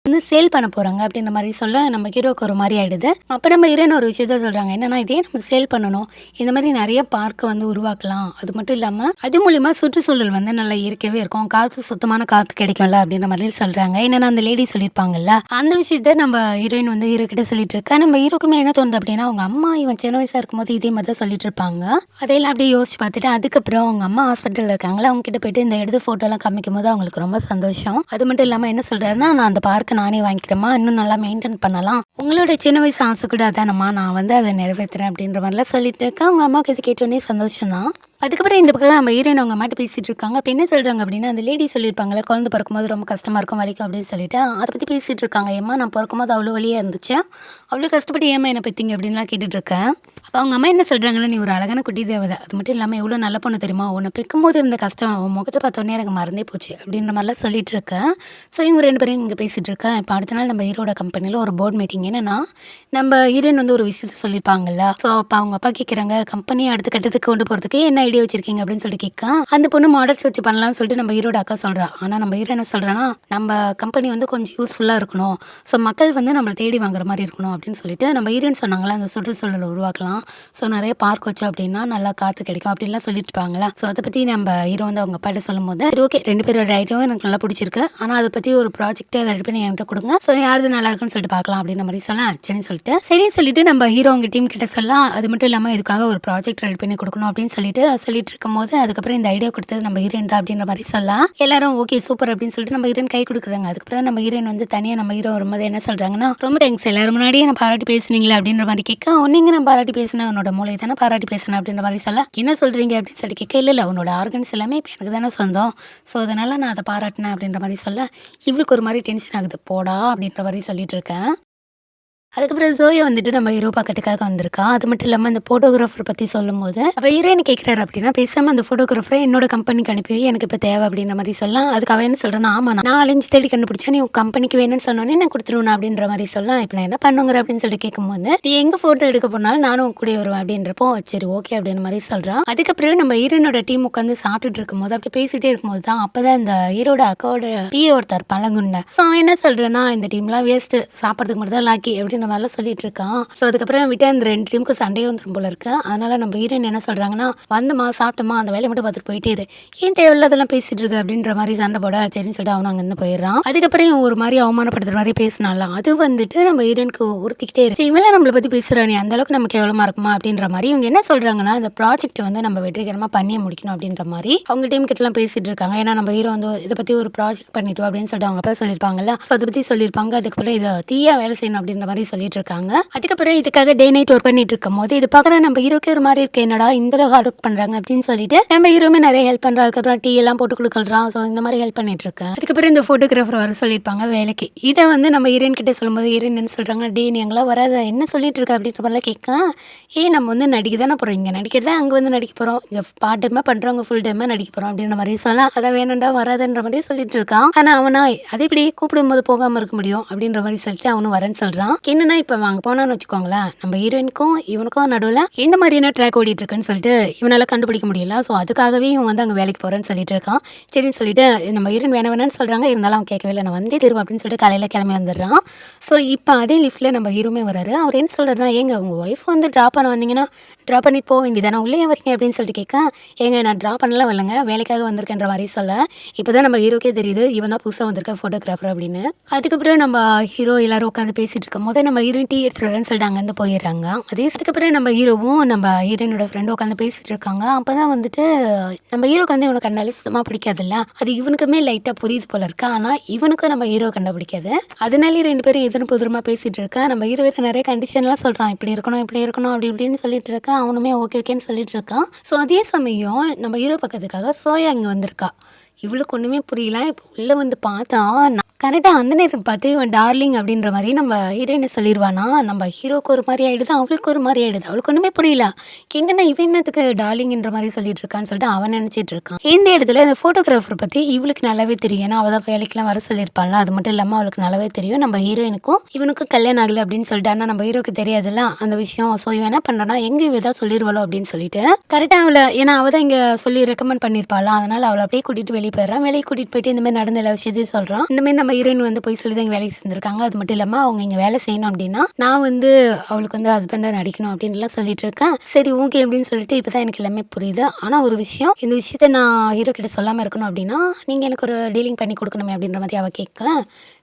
வந்து சேல் பண்ண போறாங்க அப்படின்ற மாரி சொல்ல, நம்ம ஹீரோக்கு ஒரு மாரி ஆயிடுது. அப்ப நம்ம ஹீரோயின் ஒரு விஷயத்த சொல்றாங்க. என்னன்னா, இதே நம்ம சேல் பண்ணணும். இந்த மாரி நெறைய பார்க்க வந்து உருவாக்கலாம். அது மட்டும் இல்லாம, அது மூலியமா சுற்றுச்சூழல் வந்து நல்லா இயற்கையாவே இருக்கும். காத்து சுத்தமான காத்து கிடைக்கும்ல அப்படின்ற மாரி சொல்றாங்க. என்னன்னா, அந்த லேடி சொல்லியிருப்பாங்கல்ல. அந்த விஷயத்த நம்ம ஹீரோயின் வந்து ஹீரோ கிட்ட சொல்லிட்டு இருக்கா. நம்ம ஹீரோக்குமே என்ன தோணுது அப்படின்னா, அவங்க அம்மா இவன் சின்ன வயசா இருக்கும்போது இதே மாரி தான் சொல்லிட்டு இருப்பாங்க. அதையெல்லாம் அப்படியே யோசிச்சு பார்த்துட்டு, அதுக்கப்புறம் அவங்க அம்மா ஹாஸ்பிட்டல்ல இருக்காங்கல்ல, அவங்க கிட்ட போயிட்டு இந்த எடுத்த ஃபோட்டோலாம் காமிக்கும்போது அவங்களுக்கு ரொம்ப சந்தோஷம். அது மட்டும் இல்லாம என்ன சொல்றாருன்னா, "நான் அந்த பார்க்க நானே வாங்கிக்கிறேம்மா. இன்னும் நல்லா மெயின்டெயின் பண்ணலாம். உங்களோட சின்ன வயசு ஆசை கூட அதானம்மா. நான் வந்து அத நிறைவேத்துறேன்." அப்படின்ற மாரிலாம் சொல்லிட்டு இருக்கா. அவங்க அம்மாவுக்கு இது கேட்டோனே சந்தோஷம் தான். அதுக்கப்புறம் இந்த பக்கம் நம்ம ஹீரோயின் அவங்க அம்மாட்ட பேசிட்டு இருக்காங்க. அப்ப என்ன சொல்றாங்க அப்படின்னா, அந்த லேடி சொல்லியிருப்பாங்கல்ல, குழந்தை பிறக்கும்போது ரொம்ப கஷ்டமா இருக்கும், வலிக்கும் அப்படின்னு சொல்லிட்டு, அத பத்தி பேசிட்டு இருக்காங்க. "ஏம்மா நான் பொறக்கும்போது அவ்வளோ வலியா இருந்துச்சா? அவ்வளோ கஷ்டப்பட்டு ஏம்மா என்ன பெத்தீங்க?" அப்படின்லாம் கேட்டுட்டு இருக்கேன். அப்ப அவங்க அம்மா என்ன சொல்றாங்கன்னா, "நீ ஒரு அழகான குட்டி தேவதை. அது மட்டும் இல்லாம எவ்வளோ நல்ல பொண்ணு தெரியுமா? உன்ன பெக்கும்போது இருந்த கஷ்டம் உன் முகத்த பார்த்தோனே எனக்கு மறந்தே போச்சு." அப்படின்ற மாரிலாம் சொல்லிட்டு இருக்கேன். ஸோ இவங்க 2 பேரும் இங்க பேசிட்டு இருக்கேன். இப்ப அடுத்த நாள் நம்ம ஹீரோட கம்பெனில ஒரு போர்ட் மீட்டிங். என்னன்னா, நம்ம ஹீரோயின் வந்து ஒரு விஷயத்த சொல்லியிருப்பாங்கல்ல. ஸோ அப்ப அவங்க அப்பா கேட்குறாங்க, "கம்பெனிய அடுத்த கட்டத்துக்கு கொண்டு போறதுக்கு என்ன ஐடியா வச்சிருக்கீங்க?" அப்படின்னு சொல்லி கேட்க, அந்த பொண்ணு மாடல்ஸ் வச்சு பண்ணலாம்னு சொல்லிட்டு நம்ம ஹீரோட அக்கா சொல்றா. ஆனா நம்ம ஹீரோ என்ன சொல்றான்னா, "நம்ம கம்பெனி வந்து கொஞ்சம் யூஸ்ஃபுல்லா இருக்கணும். ஸோ மக்கள் வந்து நம்மள தேடி வாங்குற மாரி இருக்கணும்." அப்படின்னு சொல்லிட்டு நம்ம ஹீரோயின் சொன்னாங்கல்ல, அந்த சுற்றுச்சூழல உருவாக்கலாம். ஸோ நெறைய பார்க் வச்சோம் அப்படின்னா நல்லா காத்து கிடைக்கும் அப்படின்லாம் சொல்லிட்டு இருப்பாங்கல்ல. ஸோ அத பத்தி நம்ம ஹீரோ வந்து அவங்க அப்பாட்ட சொல்லும்போது, "சரி ஓகே 2 பேரோட ஐடியாவும் எனக்கு நல்லா பிடிச்சிருக்கு. ஆனா அத பத்தி ஒரு ப்ராஜெக்ட்டே ரெடி பண்ணி என்கிட்ட குடுங்க. ஸோ யாருது நல்லா இருக்குன்னு சொல்லிட்டு பார்க்கலாம்." அப்படின்ற மாரி சொல்ல, சரின்னு சரின்னு சொல்லிட்டு நம்ம ஹீரோ அவங்க டீம் கிட்ட சொல்ல, அது மட்டும் இல்லாம இதுக்காக ஒரு ப்ராஜெக்ட் ரெடி பண்ணி குடுக்கணும் அப்படின்னு சொல்லிட்டு இருக்கும்போது, அதுக்கப்புறம் இந்த ஐடியா குடுத்தது நம்ம ஹீரோயின் தான் அப்படின்ற மாரி சொல்ல, எல்லாரும் ஓகே சூப்பர் அப்படின்னு சொல்லிட்டு நம்ம ஹீரோயின் கை குடுக்குறாங்க. அதுக்கப்புறம் நம்ம ஹீரோயின் வந்து தனியா நம்ம ஹீரோ வரும்போது என்ன சொல்றாங்கன்னா, "ரொம்ப தேங்க்ஸ் எல்லாரும் முன்னாடியே என்ன பாராட்டி பேசுனீங்களே" அப்படின்ற மாரி கேட்க, "உன்ன நான் பாராட்டி பேசினேன். உன்னோட மூளைய தானே பாராட்டி பேசினேன்" அப்படின்ற மாரி சொல்ல, "என்ன சொல்றீங்க?" அப்படின்னு சொல்லி கேட்க, "இல்ல, இல்ல உன்னோட ஆர்கன்ஸ் எல்லாமே இப்ப எனக்கு தானே சொந்தம். ஸோ அதனால நான் அத பாராட்டினேன்" அப்படின்ற மாரி சொல்ல, இவளுக்கு ஒரு மாரி டென்ஷன் ஆகுது. "போடா" அப்படின்ற மாரி சொல்லிட்டு இருக்கேன். அதுக்கப்புறம் ஜோயா வந்துட்டு நம்ம ஹீரோ பாக்கறதுக்காக வந்திருக்கா. அது மட்டும் இல்லாம அந்த ஃபோட்டோகிராஃபர் பத்தி சொல்லும்போது, அவ ஹீரோ என்ன கேட்கிறாரு அப்படின்னா, "பேசாம அந்த ஃபோட்டோகிராஃபர என்னோட கம்பெனிக்கு அனுப்பி வை. எனக்கு இப்ப தேவை." அப்படின்ற மாரி சொல்ல, அதுக்கு அவ என்ன சொல்றான்னா, "ஆமா நான் அலைஞ்சு தேடி கண்டுபிடிச்சேன். நீ உன் கம்பெனிக்கு வேணும்னு சொன்னோனே நான் குடுத்துருவேன்." அப்படின்ற மாரி சொல்ல, "இப்ப நான் என்ன பண்ணுங்கிற?" அப்படின்னு சொல்லி கேட்கும்போது, "நீ எங்க ஃபோட்டோ எடுக்க போனாலும் நானும் உன் கூடயே வருவேன்." அப்படின்றப்போ, "சரி ஓகே." அப்படின்ற மாரி சொல்றா. அதுக்கப்புறம் நம்ம ஹீரோயினோட டீம் உட்காந்து சாப்பிட்டுட்டு இருக்கும்போது, அப்படி பேசிட்டே இருக்கும்போது தான் அப்பதான் இந்த ஹீரோட அக்காவோட பிஏ ஒருத்தர் இருப்பான்ல குண்ட. ஸோ அவன் என்ன சொல்றான்னா, "இந்த டீம்லாம் வேஸ்ட்டு. சாப்பிடுறதுக்கு மட்டும் தான் லாக்கி." அப்படின்ற மாரிலாம் சொல்லிட்டு இருக்கான். ஸோ அதுக்கப்புறம் விட்டா இந்த 2 டீமுக்கு சண்டையே வந்துரும் போல இருக்கு. அதனால நம்ம ஹீரோயின் என்ன சொல்றாங்கன்னா, "வந்தோமா, சாப்பிட்டோமா, அந்த வேலைய மட்டும் பார்த்துட்டு போயிட்டே இரு. ஏன் தேவையில்லாதெல்லாம் பேசிட்டு இருக்க?" அப்படின்ற மாரி சண்டை போட, சரின்னு சொல்லிட்டு அவனும் அங்கருந்து போயிடுறான். அதுக்கப்புறம் இவன் ஒரு மாரி அவமானப்படுத்துற மாரி பேசினான்ல, அது வந்துட்டு நம்ம ஹீரோயினுக்கு உறுத்திக்கிட்டே இருக்கு. "இவன்லாம் நம்மள பத்தி பேசுறா, நீ அந்த அளவுக்கு நமக்கு கேவலமா இருக்குமா?" அப்படின்ற மாரி இவங்க என்ன சொல்றாங்கன்னா, இந்த ப்ராஜெக்ட் வந்து நம்ம வெற்றிகரமா பண்ணியே முடிக்கணும் அப்படின்ற மாரி அவங்க டீம் கிட்டலாம் பேசிட்டு இருக்காங்க. ஏன்னா நம்ம ஹீரோ வந்து இத பத்தி ஒரு ப்ராஜெக்ட் பண்ணிட்டோம் அப்படின்னு சொல்லிட்டு அவங்க அப்பா சொல்லியிருப்பாங்கல்ல. ஸோ அத பத்தி சொல்லியிருப்பாங்க. அதுக்கப்புறம் இத தீயா வேலை செய்யணும் அப்படின்ற மாரி சொல்லிட்டு இருக்காங்க. அதுக்கப்புறம் இதுக்காக டே நைட் ஒர்க் பண்ணிட்டு இருக்கும்போது, இது பார்க்குற நம்ம ஹீரோக்கே ஒரு மாரி இருக்கு. என்னடா இந்த அளவு ஹார்ட் ஒர்க் பண்றாங்க அப்படின்னு சொல்லிட்டு, நம்ம ஹீரோவுமே நெறைய ஹெல்ப் பண்றா. அதுக்கப்புறம் டீ எல்லாம் போட்டு குடுக்குறான். ஸோ இந்த மாரி ஹெல்ப் பண்ணிட்டு இருக்கேன். அதுக்கப்புறம் இந்த ஃபோட்டோகிராஃபர் வர சொல்லியிருப்பாங்க வேலைக்கு. இத வந்து நம்ம ஹீரோயின் கிட்ட சொல்லும்போது, ஹீரோயின் என்ன சொல்றாங்க, "டேய் நீ அங்கலாம் வராத. என்ன சொல்லிட்டு இருக்க?" அப்படின்ற மாரிலாம் கேட்க, "ஏய் நம்ம வந்து நடிக்க தானே போறோம். இங்க நடிக்கிறது தான் அங்க வந்து நடிக்க போறோம். இங்க பார்ட் டைமா பண்றவங்க ஃபுல் டைமா நடிக்க போறோம்." அப்படின்ற மாரி சொல்ல, "அதான் வேணாம்டா வராதன்ற" மாரி சொல்லிட்டு இருக்கான். ஆனா அவனா, "அது எப்படி கூப்பிடும்போது போகாம இருக்க முடியும்?" அப்படின்ற மாரி சொல்லிட்டு அவனும் வரேன்னு சொல்றான். என்னன்னா இப்ப அங்க போனான்னு வச்சுக்கோங்களேன், நம்ம ஹீரோயினுக்கும் இவனுக்கும் நடுவுல எந்த மாதிரியான ட்ராக் ஓடிட்டு இருக்குன்னு சொல்லிட்டு இவனால கண்டுபிடிக்க முடியல. ஸோ அதுக்காகவே இவன் வந்து அங்க வேலைக்கு போறேன்னு சொல்லிட்டு இருக்கான். சரின்னு சொல்லிட்டு நம்ம ஹீரோயின் வேணாம் வேணாம்னு சொல்றாங்க. இருந்தாலும் அவன் கேட்கவே இல்ல. "நான் வந்தே தீருவேன்" அப்படின்னு சொல்லிட்டு காலையில கிளம்பி வந்துடுறான். ஸோ இப்ப அதே லிஃப்ட்ல நம்ம ஹீரோவுமே வராரு. அவர் என்ன சொல்றாருன்னா, "ஏங்க உங்க ஒய்ஃப் வந்து ட்ராப் பண்ண வந்தீங்கன்னா, ட்ராப் பண்ணிட்டு போக வேண்டியதானே, உள்ள ஏன் வரீங்க?" அப்படின்னு சொல்லிட்டு கேட்க, "ஏங்க நான் ட்ராப் பண்ணலாம் வரலங்க. வேலைக்காக வந்திருக்கேன்ற" மாரி சொல்ல, இப்பதான் நம்ம ஹீரோக்கே தெரியுது இவன் தான் புதுசா வந்திருக்க ஃபோட்டோகிராஃபர் அப்படின்னு. அதுக்கப்புறம் நம்ம ஹீரோ எல்லாரும் உட்காந்து பேசிட்டு இருக்கும்போது, நம்ம ஹீரோயின் டீ எடுத்துட்டு வரேன்னு சொல்லிட்டு அங்கேருந்து போயிடுறாங்க. அதே அதுக்கப்புறம் நம்ம ஹீரோவும் நம்ம ஹீரோயினோட ஃப்ரெண்டும் உட்காந்து பேசிட்டு இருக்காங்க. அப்பதான் வந்துட்டு நம்ம ஹீரோக்கு வந்து இவனை கண்டாலே சுத்தமா பிடிக்காதுல்ல. அது இவனுக்குமே லைட்டா புரியுது போல இருக்கு. ஆனா இவனுக்கும் நம்ம ஹீரோ கண்டா பிடிக்காது. அதனாலே 2 பேரும் எதிரும் புதிருமா பேசிட்டு இருக்க. நம்ம ஹீரோ வேற நிறைய கண்டிஷன்லாம் சொல்றான். இப்படி இருக்கணும், இப்படி இருக்கணும், அப்படி இப்படின்னு சொல்லிட்டு இருக்க. அவனுமே ஓகே ஓகேன்னு சொல்லிட்டு இருக்கான். ஸோ அதே சமயம் நம்ம ஹீரோ பக்கத்துக்காக சோயா இங்க வந்திருக்கா. இவளுக்கு ஒண்ணுமே புரியல. இப்ப உள்ள வந்து பார்த்தா, கரெக்ட்டா அந்த நேரம் பார்த்து இவன் டார்லிங் அப்படின்ற மாரி நம்ம ஹீரோயின சொல்லிருவானா, நம்ம ஹீரோக்கு ஒரு மாரி ஆயிடுது, அவளுக்கு ஒரு மாரி ஆயிடுது. அவளுக்கு ஒண்ணுமே புரியல. என்னன்னா இவன் என்னத்துக்கு டார்லிங்ன்ற மாரி சொல்லிட்டு இருக்கான்னு சொல்லிட்டு அவன் நெனச்சிட்டு இருக்கான். இந்த இடத்துல இந்த ஃபோட்டோகிராஃபர் பத்தி இவளுக்கு நல்லாவே தெரியும். ஏன்னா அவ தான் வேலைக்கெல்லாம் வர சொல்லியிருப்பாள்ல. அது மட்டும் இல்லாம அவளுக்கு நல்லாவே தெரியும். நம்ம ஹீரோயினுக்கும் இவனுக்கும் கல்யாணம் ஆகல அப்படின்னு சொல்லிட்டு. ஆனா நம்ம ஹீரோக்கு தெரியாதுல்ல அந்த விஷயம். ஸோ இவன் என்ன பண்றான்னா, எங்க இவ ஏதாவது சொல்லிருவாளோ அப்படின்னு சொல்லிட்டு, கரெக்ட்டா ஏன்னா அவ தான் இங்க சொல்லி ரெக்கமெண்ட் பண்ணியிருப்பாள்ல. அதனால அவள அப்படியே கூட்டிட்டு வெளிய போயிடுறான். வெளிய கூட்டிட்டு போயிட்டு இந்த மாரி நடந்த எல்லா விஷயத்தையும் சொல்றான். இந்த மாரி நம்ம ஹீரோயின் வந்து போய் சொல்லி தான் இங்கே வேலைக்கு செஞ்சுருக்காங்க. அது மட்டும் இல்லாமல் அவங்க இங்கே வேலை செய்யணும் அப்படின்னா நான் வந்து அவளுக்கு வந்து ஹஸ்பண்டாக நடிக்கணும் அப்படின்லாம் சொல்லிட்டு இருக்கேன். சரி ஓகே அப்படின்னு சொல்லிட்டு இப்போ தான் எனக்கு எல்லாமே புரியுது. ஆனால் ஒரு விஷயம், இந்த விஷயத்த நான் ஹீரோ கிட்ட சொல்லாமல் இருக்கணும் அப்படின்னா நீங்கள் எனக்கு ஒரு டீலிங் பண்ணி கொடுக்கணுமே அப்படின்ற மாதிரி அவள் கேட்க,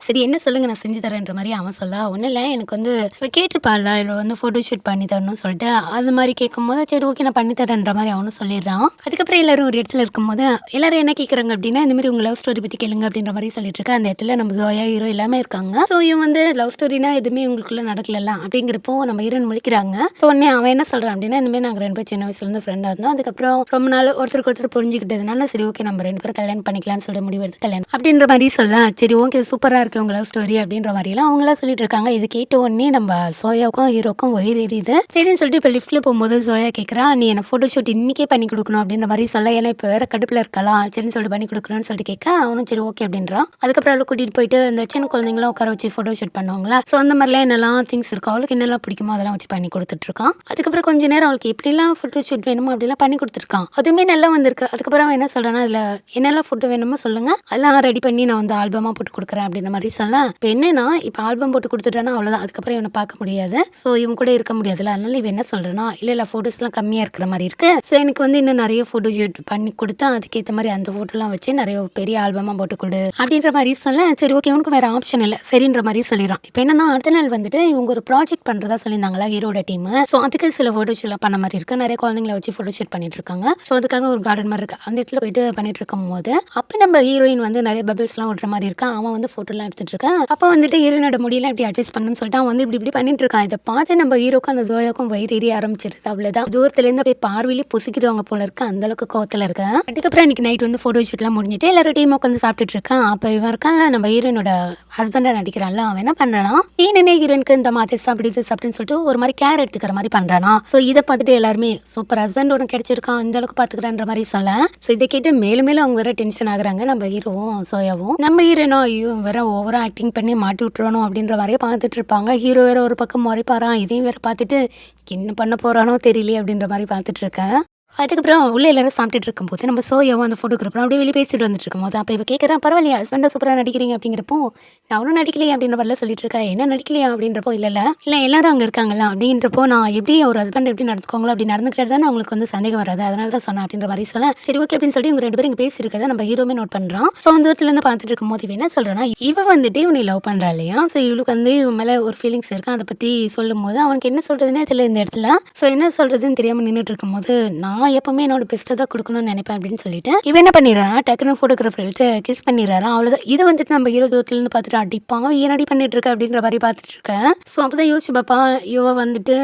சரி என்ன சொல்லுங்கள் நான் செஞ்சு தரேன்ற மாதிரி அவன் சொல்ல, ஒன்றும் இல்லை எனக்கு வந்து கேட்டிருப்பாள் இவள் வந்து ஃபோட்டோ ஷூட் பண்ணி தரணும்னு சொல்லிட்டு அது மாதிரி கேட்கும்போது சரி ஓகே நான் பண்ணி தரேன்ற மாதிரி அவனும் சொல்லிடுறான். அதுக்கப்புறம் எல்லாரும் ஒரு இடத்துல இருக்கும்போது எல்லாரும் என்ன கேட்குறாங்க அப்படின்னா இந்த மாதிரி உங்கள் லவ் ஸ்டோரி பற்றி கேளுங்க அப்படின்ற மாதிரி சொல்லிட்டு இருக்கேன். அந்த இடத்துல நம்ம ஜோயா ஹீரோ எல்லாமே இருக்காங்க. ஸோ இவன் வந்து லவ் ஸ்டோரினா எதுவுமே உங்களுக்குள்ள நடக்கல அப்படிங்கிறப்போ நம்ம ஹீரோயின் முழிக்கிறாங்க. ஸோ உடனே அவன் என்ன சொல்கிறான் அப்படின்னா இந்த மாதிரி நாங்கள் 2 பேரும் சின்ன வயசுலேருந்து ஃப்ரெண்டாக இருந்தோம். அதுக்கப்புறம் ரொம்ப நாள் ஒருத்தருக்கு ஒருத்தர் புரிஞ்சுக்கிட்டதுனால சரி ஓகே நம்ம 2 பேரும் கல்யாணம் பண்ணிக்கலாம்னு சொல்லிட்டு முடிவெடுத்து கல்யாணம் அப்படின்ற மாதிரி சொல்ல, சரி ஓகே சூப்பராக இருக்குது உங்கள் லவ் ஸ்டோரி அப்படின்ற மாதிரிலாம் அவங்களாம் சொல்லிட்டு இருக்காங்க. இது கேட்ட உடனே நம்ம சோயாவுக்கும் ஹீரோக்கும் வயிறு எரியுது. சரின்னு சொல்லிட்டு இப்போ லிஃப்ட்டில் போகும்போது சோயா கேட்குறா நீ எனக்கு ஃபோட்டோ ஷூட் இன்றைக்கே பண்ணி கொடுக்கணும் அப்படின்ற மாதிரி சொல்ல, ஏன்னா இப்போ வேறு கடுப்பில் இருக்கலாம் சரின்னு சொல்லிட்டு பண்ணி கொடுக்கணும்னு சொல்லிட்டு கேட்க அவனும் சரி ஓகே அப்படின்றான். அதுக்கப்புறம் அவளை கூட்டிகிட்டு போயிட்டு இந்த சின்ன குழந்தைங்களாம் உட்கார வச்சு ஃபோட்டோ ஷூட் பண்ணுவாங்களா, ஸோ அந்த மாதிரிலாம் என்னெல்லாம் திங்ஸ் இருக்கோ அவளுக்கு என்னெல்லாம் பிடிக்குமோ அதெல்லாம் வச்சு பண்ணி கொடுத்துட்ருக்கான். அதுக்கப்புறம் கொஞ்சம் நேரம் அவளுக்கு எப்படிலாம் ஃபோட்டோ ஷூட் வேணுமோ அப்படிலாம் பண்ணி கொடுத்துருக்கான். அதுவுமே நல்லா வந்திருக்கு. அதுக்கப்புறம் அவன் என்ன சொல்கிறான்னா அதில் என்னெல்லாம் ஃபோட்டோ வேணுமோ சொல்லுங்கள் அதெல்லாம் ரெடி பண்ணி நான் வந்து ஆல்பமாக போட்டு கொடுக்குறேன் அப்படின்ற மாதிரி சொல்ல, இப்போ என்னன்னா இப்போ ஆல்பம் போட்டு கொடுத்துட்டானா அவ்வளோதான், அதுக்கப்புறம் இவனை பார்க்க முடியாது, ஸோ இவன் கூட இருக்க முடியாதுல்ல. அதனால இவன் என்ன சொல்கிறேன்னா இல்லை ஃபோட்டோஸ்லாம் கம்மியாக இருக்கிற மாதிரி இருக்குது, ஸோ எனக்கு வந்து இன்னும் நிறைய ஃபோட்டோ ஷூட் பண்ணி கொடுத்தா அதுக்கேற்ற மாதிரி அந்த ஃபோட்டோலாம் வச்சு நிறைய பெரிய ஆல்பமாக போட்டு கொடு அப்படின்ற மாதிரி சொல்ல, சரி ஓகே உனக்கு வேறு ஆப்ஷன் இல்லை சரின்ற மாதிரி சொல்லிடுறான். இப்போ என்னன்னா அடுத்த நாள் வந்துட்டு இவங்க ஒரு ப்ராஜெக்ட் பண்ணுறதா சொல்லியிருந்தாங்களா ஹீரோட டீம். ஸோ அதுக்கு சில ஃபோட்டோ ஷூட்லாம் பண்ண மாதிரி இருக்குது. நிறைய குழந்தைங்களை வச்சு ஃபோட்டோ ஷூட் பண்ணிட்டு இருக்காங்க. ஸோ அதுக்காக ஒரு கார்டன் மாதிரி இருக்குது. அந்த இடத்துல போயிட்டு பண்ணிட்டு இருக்கும் போது அப்போ நம்ம ஹீரோயின் வந்து நிறைய பபிள்ஸ்லாம் விடுற மாதிரி இருக்கான். அவன் வந்து ஃபோட்டோலாம் எடுத்துட்டு இருக்கான். அப்போ வந்துட்டு ஹீரோனோட முடியெல்லாம் இப்படி அட்ஜஸ்ட் பண்ணணும்னு சொல்லிட்டு அவன் வந்து இப்படி பண்ணிட்டு இருக்கான். இதை பார்த்து நம்ம ஹீரோக்கும் அந்த ஜோயாக்கும் வயிறு எரிய ஆரம்பிச்சிருது. அவ்வளோதான், தூரத்துலேருந்து போய் பார்வையிலே பொசிக்கிறவங்க போல இருக்கு, அந்த அளவுக்கு கோவத்தில் இருக்கேன். அதுக்கப்புறம் இன்னைக்கு நைட் வந்து ஃபோட்டோ ஷூட்லாம் முடிஞ்சிட்டு எல்லாரும் டீம் உட்காந்து சாப்பிட்டுட்டு இருக்கான். அப்போ இவன் இருக்கான்ல நம்ம ஹீரோனோட ஹஸ்பண்டாக நடிக்கிறான்ல, அவன் என்ன பண்ணுறானா ஏனே ஹீரோனுக்கு இந்த மாதிரி சாப்பிடுது அப்படின்னு சொல்லிட்டு ஒரு மாதிரி கேர் எடுத்துக்கிற மாதிரி பண்ணுறானா. ஸோ இதை பார்த்துட்டு எல்லாருமே சூப்பர் ஹஸ்பண்ட் ஒன்று கிடைச்சிருக்கான் இந்த அளவுக்கு பார்த்துக்கிறான்ற மாதிரி சொல்ல, ஸோ இதை கேட்டு மேலும் மேலும் அவங்க வேற டென்ஷன் ஆகுறாங்க நம்ம ஹீரோவும் சோயாவும். நம்ம ஹீரோனோ ஐயோ வேற ஓவரா ஆக்டிங் பண்ணி மாட்டி விட்டுறணும் அப்படின்ற மாதிரியே பார்த்துட்டு இருப்பாங்க. ஹீரோ வேற ஒரு பக்கம் முறைப்பாரான், இதையும் வேற பார்த்துட்டு என்ன பண்ண போறானோ தெரியலையே அப்படின்ற மாதிரி பார்த்துட்டு இருக்கேன். அதுக்கப்புறம் உள்ள எல்லாரும் சாப்பிட்டுட்டு இருக்கும்போது நம்ம சோயாவும் அந்த ஃபோட்டோகிராஃபரும் அப்படியே வெளியே பேசிட்டு வந்துட்டு இருக்கும்போது அப்போ இவ கேட்குறான் பரவாயில்லையா ஹஸ்பண்டாக சூப்பராக நடிக்கிறீங்க அப்படிங்கிறப்போ நானும் நடிக்கலையா அப்படின்ற மாதிரிலாம் சொல்லிட்டு இருக்கேன். என்ன நடிக்கலையா அப்படின்றப்போ இல்லை எல்லாரும் அங்கே இருக்காங்களா அப்படின்றப்போ நான் எப்படி ஒரு ஹஸ்பண்ட் எப்படி நடந்துக்கோங்களோ அப்படி நடந்துக்கிறது தான் அவங்களுக்கு வந்து சந்தேகம் வராது, அதனால தான் சொன்னேன் அப்படின்ற மாதிரி சொல்ல, சரி ஓகே அப்படின்னு சொல்லி இவங்க 2 பேரும் இங்கே பேசியிருக்கிறத நம்ம ஹீரோமே நோட் பண்ணுறான். ஸோ அந்த தூரத்துலேருந்து பார்த்துட்டு இருக்கும்போது இவ என்ன சொல்கிறேன்னா இவ வந்துட்டு இவனை லவ் பண்ணுறா இல்லையா, ஸோ இவளுக்கு வந்து இவன் மேலே ஒரு ஃபீலிங்ஸ் இருக்கு. அதை பற்றி சொல்லும் போது அவனுக்கு என்ன சொல்கிறதுனே தெரியல இந்த இடத்துல. ஸோ என்ன சொல்கிறதுன்னு தெரியாமல் நின்றுட்டு இருக்கும்போது நான் எப்பவுமே என்னோட பெஸ்ட்டை தான் கொடுக்கணும்னு நினைப்பேன் அப்படின்னு சொல்லிட்டு இவன் என்ன பண்ணிடுறான் டக்குன்னு ஃபோட்டோகிராஃபர் எடுத்து கிஸ் பண்ணிடுறாரு. அவ்வளோதான். இதை வந்துட்டு நம்ம ஹீரோ தூரத்துலேருந்து பார்த்துட்டு அடிப்பான் ஏன் அடி பண்ணிட்டு இருக்க அப்படின்ற மாதிரி பார்த்துட்டு இருக்கேன். ஸோ அப்போ தான் யோசிச்சு பாப்பா இவ வந்துட்டு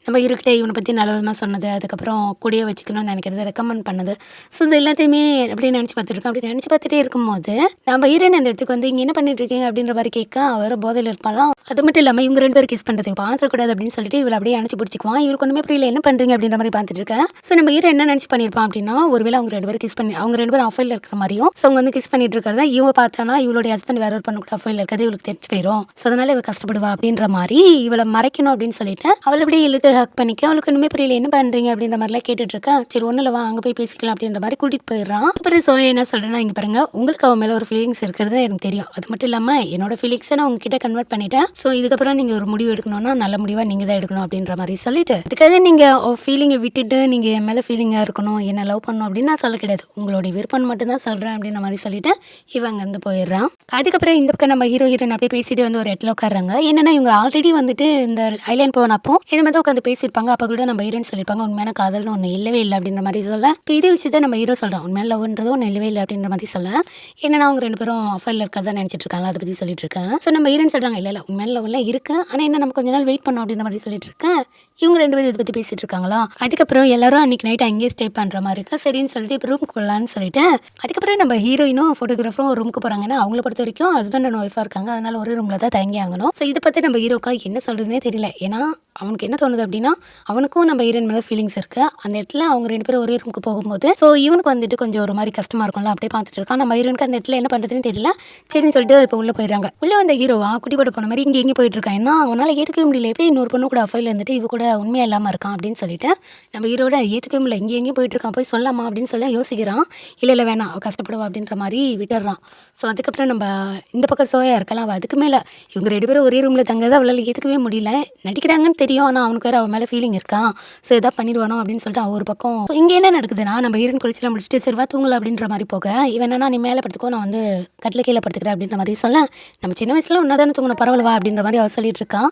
நம்ம ஹீரோக்கிட்ட இவனை பற்றி நல்ல விதமாக சொன்னது, அதுக்கப்புறம் கூடிய வச்சுக்கணும்னு நினைக்கிறது, ரெக்கமெண்ட் பண்ணது. ஸோ இது எல்லாத்தையுமே அப்படியே நினச்சி பார்த்துருக்கேன். அப்படி நினச்சி பார்த்துட்டே இருக்கும்போது நம்ம ஹீரோயின் அந்த இடத்துக்கு வந்து இங்கே என்ன பண்ணிட்டு இருக்கீங்க அப்படின்ற மாதிரி கேட்க அவர் போதையில் இருப்பாலாம். அது மட்டும் இல்லாமல் இவங்க 2 பேரும் கிஸ் பண்ணுறது பார்த்துக்கூடாது அப்படின்னு சொல்லிட்டு இவளை அப்படியே அணைச்சி பிடிச்சிக்குவான். இவருக்கு ஒன்றுமே புரியல என்ன பண்ணுறீங்க அப்படின்ற மாதிரி பார்த்துட்டு இருக்கேன். ஸோ நம்ம ஹீரோ என்ன நினச்சி பண்ணியிருப்பான் அப்படின்னா ஒருவேளை அவங்க 2 பேரும் கிஸ் பண்ணி அவங்க 2 பேரும் அஃபைல் இருக்கிற மாதிரியும் ஸோ அவங்க வந்து கிஸ் பண்ணிட்டு இருக்கிறதா இவங்க பார்த்தானா இவளுடைய ஹஸ்பண்ட் வேற ஒரு பண்ண கூட அஃபைல் இருக்கிறது இவளுக்கு தெரிஞ்சு போயிடும். ஸோ அதனால இவ கஷ்டப்படுவா அப்படின்ற மாதிரி இவளை மறைக்கணும் அப்படின்னு சொல்லிட்டு அவளை அப்படியே இழுத்து ஹக் பண்ணிக்க அவளுக்கு ஒன்றுமே புரியல என்ன பண்ணுறீங்க அப்படின்ற மாதிரிலாம் கேட்டுட்டு இருக்கா. சரி ஒன்றும் இல்லவா அங்கே போய் பேசிக்கலாம் அப்படின்ற மாதிரி கூட்டிகிட்டு போயிடுறான். அப்புறம் சோயா என்ன சொல்கிறேன்னா இங்கே பாருங்க உங்களுக்கு அவன் மேலே ஒரு ஃபீலிங்ஸ் இருக்கிறது எனக்கு தெரியும், அது மட்டும் இல்லாமல் என்னோட ஃபீலிங்ஸை நான் உங்ககிட்ட கன்வெர்ட் பண்ணிட்டேன். ஸோ இதுக்கப்புறம் நீங்கள் ஒரு முடிவு எடுக்கணும்னா நல்ல முடிவாக நீங்கள் தான் எடுக்கணும் அப்படின்ற மாதிரி சொல்லிட்டு அதுக்காக நீங்கள் ஃபீலிங்கை விட்டுட்டு நீங்கள் என் மேலே ஃபீலிங்காக இருக்கணும் என்ன லவ் பண்ணணும் அப்படின்னு நான் சொல்ல கிடையாது, உங்களுடைய விருப்பம் மட்டும் தான் சொல்கிறேன் அப்படின்ற மாதிரி சொல்லிட்டு இவங்க வந்து போயிடுறான். அதுக்கப்புறம் இந்த பக்கம் நம்ம ஹீரோயின் அப்படியே பேசிட்டு வந்து ஒரு இடத்துல உட்காடுறாங்க. என்னன்னா இவங்க ஆல்ரெடி வந்துட்டு இந்த ஐலாண்ட் போனப்போ இது மாதிரி உட்காந்து பேசியிருப்பாங்க. அப்போ கூட நம்ம ஹீரோன்னு சொல்லியிருப்பாங்க உண்மையான காதல்னு ஒன்று இல்லவே இல்லை அப்படின்ற மாதிரி சொல்ல, இப்போ இதே விஷயத்தை நம்ம ஹீரோ சொல்கிறோம் உண்மையான லவ்ன்றது ஒன்று இல்லவே இல்லை அப்படின்ற மாதிரி சொல்ல, என்னன்னா அவங்க 2 பேரும் அஃபைல் இருக்கிறதா நினச்சிட்டு இருக்காங்க, அதை பற்றி சொல்லிட்டு இருக்கேன். ஸோ நம்ம ஹீரோன்னு சொல்கிறாங்க இல்லை உண்மையான லவ்லாம் இருக்குது ஆனால் என்ன நம்ம கொஞ்ச நாள் வெயிட் பண்ணோம் அப்படின்ற மாதிரி சொல்லிட்டு இருக்கேன். இவங்க 2 பேரும் இதை பற்றி பேசிட்டு இருக்காங்களா. அதுக்கப்புறம் எல்லாரும் அன்றைக்கி நைட் அங்கேயே ஸ்டே பண்ணுற மாதிரி இருக்கா. சரின்னு சொல்லிட்டு இப்போ ரூமுக்கு போகலான்னு சொல்லிட்டு அதுக்கப்புறம் நம்ம ஹீரோயினும் ஃபோட்டோகிராஃபரும் ஒரு ரூமுக்கு போகிறாங்கன்னா அவங்கள பொறுத்த வரைக்கும் ஹஸ்பண்ட் அண்ட் ஒய்ஃபாக இருக்காங்க, அதனால ஒரு ரூமில் தான் தங்கி ஆகணும். ஸோ இதை பற்றி நம்ம ஹீரோக்கா என்ன சொல்கிறதுனே தெரியல. ஏன்னா அவனுக்கு என்ன தோணுது அப்படின்னா, அவனுக்கும் நம்ம ஹீரோயின் மேலே ஃபீலிங்ஸ் இருக்குது. அந்த இடத்துல அவங்க 2 பேரும் ஒரே ரூமுக்கு போகும்போது ஸோ இவனுக்கு வந்துட்டு கொஞ்சம் ஒரு மாதிரி கஷ்டமாக இருக்கும்ல, அப்படியே பார்த்துட்டு இருக்கான். நம்ம ஹீரோனுக்கு அந்த இடத்துல என்ன பண்ணுறதுன்னு தெரியல. சரின்னு சொல்லிட்டு இப்போ உள்ளே போயிடுறாங்க. உள்ளே வந்த ஹீரோவா குட்டி போட்டு போன மாதிரி இங்கே எங்கே போயிட்டு இருக்கான். ஏன்னா அவனால் ஏற்றுக்கவே முடியல, எப்படி இன்னொரு பொண்ணு கூட அஃபைல் இருந்துட்டு இவ கூட உண்மையாக இல்லாமல் இருக்கான் அப்படின்னு சொல்லிட்டு நம்ம ஹீரோட ஏற்றுக்கவே முடியல. இங்கே எங்கேயும் போயிட்டு இருக்கான், போய் சொல்லாமா அப்படின்னு சொல்லி யோசிக்கிறான். இல்லை இல்லை வேணாம், அவள் கஷ்டப்படுவா அப்படின்ற மாதிரி விட்டுறான். ஸோ அதுக்கப்புறம் நம்ம இந்த பக்கம் சோயா இருக்கலாம். அவள் அதுக்கு மேலே இவங்க 2 பேரும் ஒரே ரூமில் தங்கதை அவளால் ஏற்றுக்கவே முடியல. நடிக்கிறாங்கன்னு தெரியும், ஆனால் அவனுக்கு வேறு அவன் மேலே ஃபீலிங் இருக்கான். ஸோ எதா பண்ணிடுவானோ அப்படின்னு சொல்லிட்டு அவள் ஒரு பக்கம். இங்கே என்ன நடக்குதுன்னா, நம்ம ஹீரோயின் குளிச்சுலாம் முடிச்சுட்டு சரி வா தூங்கலாம் அப்படின்ற மாதிரி போக, இவன் என்னன்னா நீ மேலே படுத்துக்கோ, நான் வந்து கட்டில கீழே படுத்துக்கிறேன் அப்படின்ற மாதிரி சொல்ல, நம்ம சின்ன வயசுல ஒன்றா தானே தூங்கணும், பரவாயில்ல வா அப்படின்ற மாதிரி அவள் சொல்லிட்டு இருக்கான்.